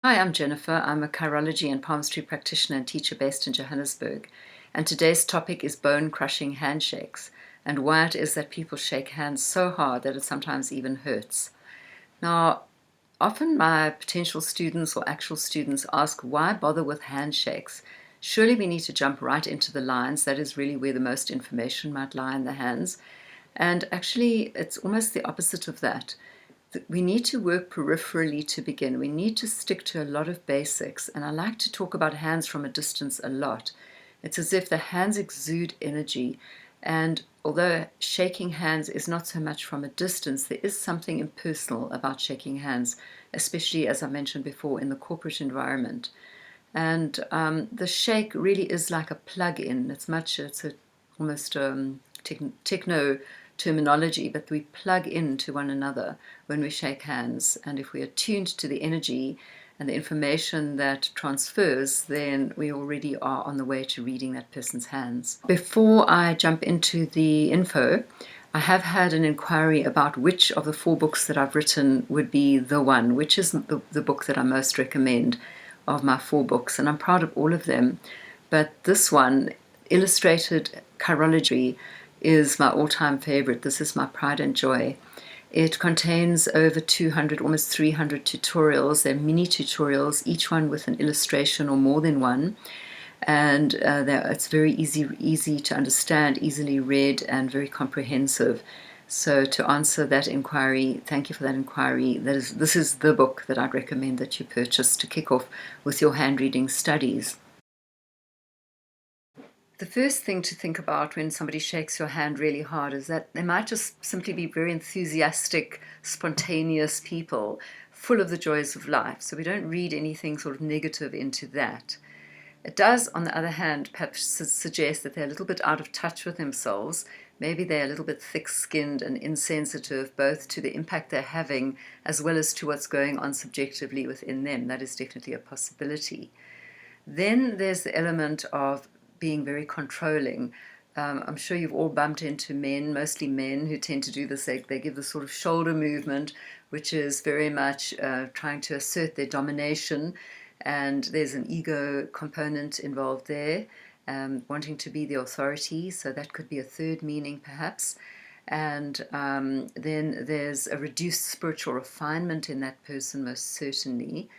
Hi, I'm Jennifer. I'm a chirology and palmistry practitioner and teacher based in Johannesburg. And today's topic is bone-crushing handshakes and why it is that people shake hands so hard that it sometimes even hurts. Now, often my potential students or actual students ask, why bother with handshakes? Surely we need to jump right into the lines. That is really where the most information might lie in the hands. And actually, it's almost the opposite of that. We need to work peripherally to begin. We need to stick to a lot of basics. And I like to talk about hands from a distance a lot. It's as if the hands exude energy. And although shaking hands is not so much from a distance, there is something impersonal about shaking hands, especially, as I mentioned before, in the corporate environment. And the shake really is like a plug-in. It's almost techno terminology, but we plug into one another when we shake hands. And if we are tuned to the energy and the information that transfers, then we already are on the way to reading that person's hands. Before I jump into the info, I have had an inquiry about which of the 4 books that I've written would be the one, which is the book that I most recommend of my 4 books, and I'm proud of all of them. But this one, Illustrated Chirology, is my all-time favorite. This is my pride and joy. It contains over 200, almost 300 tutorials. They're mini tutorials, each one with an illustration or more than one. And it's very easy to understand, easily read, and very comprehensive. So to answer that inquiry, thank you for that inquiry. This is the book that I'd recommend that you purchase to kick off with your hand reading studies. The first thing to think about when somebody shakes your hand really hard is that they might just simply be very enthusiastic, spontaneous people, full of the joys of life. So we don't read anything sort of negative into that. It does, on the other hand, perhaps suggest that they're a little bit out of touch with themselves. Maybe they're a little bit thick-skinned and insensitive, both to the impact they're having as well as to what's going on subjectively within them. That is definitely a possibility. Then there's the element of being very controlling. I'm sure you've all bumped into men, mostly men, who tend to do this. They give this sort of shoulder movement, which is very much trying to assert their domination. And there's an ego component involved there, wanting to be the authority. So that could be a third meaning, perhaps. And then there's a reduced spiritual refinement in that person, most certainly.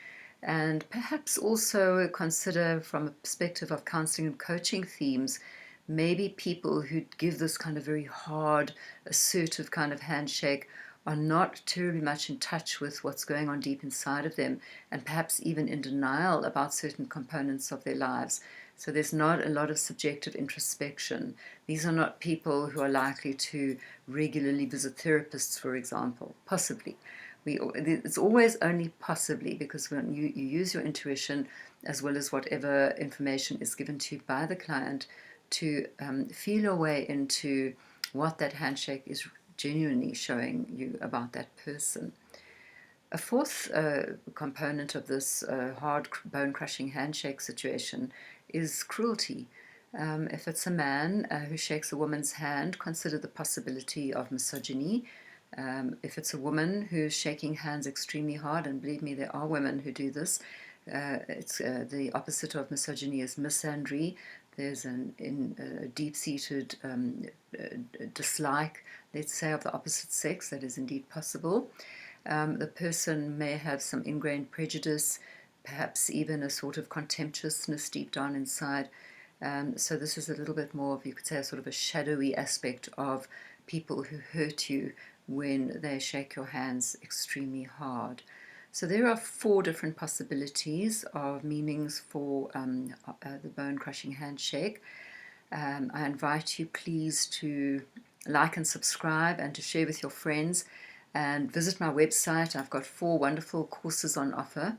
And perhaps also consider, from a perspective of counseling and coaching themes, maybe people who give this kind of very hard, assertive kind of handshake are not terribly much in touch with what's going on deep inside of them, and perhaps even in denial about certain components of their lives. So there's not a lot of subjective introspection. These are not people who are likely to regularly visit therapists, for example, possibly. It's always only possibly, because when you use your intuition as well as whatever information is given to you by the client to feel your way into what that handshake is genuinely showing you about that person. A fourth component of this hard bone-crushing handshake situation is cruelty. If it's a man who shakes a woman's hand, consider the possibility of misogyny. If it's a woman who's shaking hands extremely hard, and believe me, there are women who do this, it's the opposite of misogyny is misandry. There's a deep-seated dislike, let's say, of the opposite sex. That is indeed possible. The person may have some ingrained prejudice, perhaps even a sort of contemptuousness deep down inside. So this is a little bit more of, you could say, a sort of a shadowy aspect of people who hurt you when they shake your hands extremely hard. So there are 4 different possibilities of meanings for the bone-crushing handshake. I invite you please to like and subscribe and to share with your friends, and visit my website. I've got 4 wonderful courses on offer.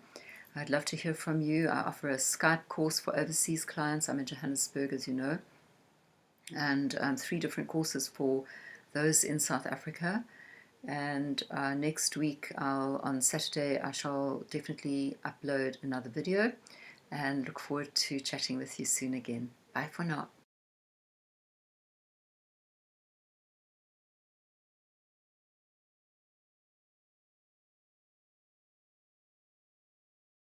I'd love to hear from you. I offer a Skype course for overseas clients. I'm in Johannesburg, as you know, and 3 different courses for those in South Africa. And next week, on Saturday, I shall definitely upload another video, and look forward to chatting with you soon again. Bye for now.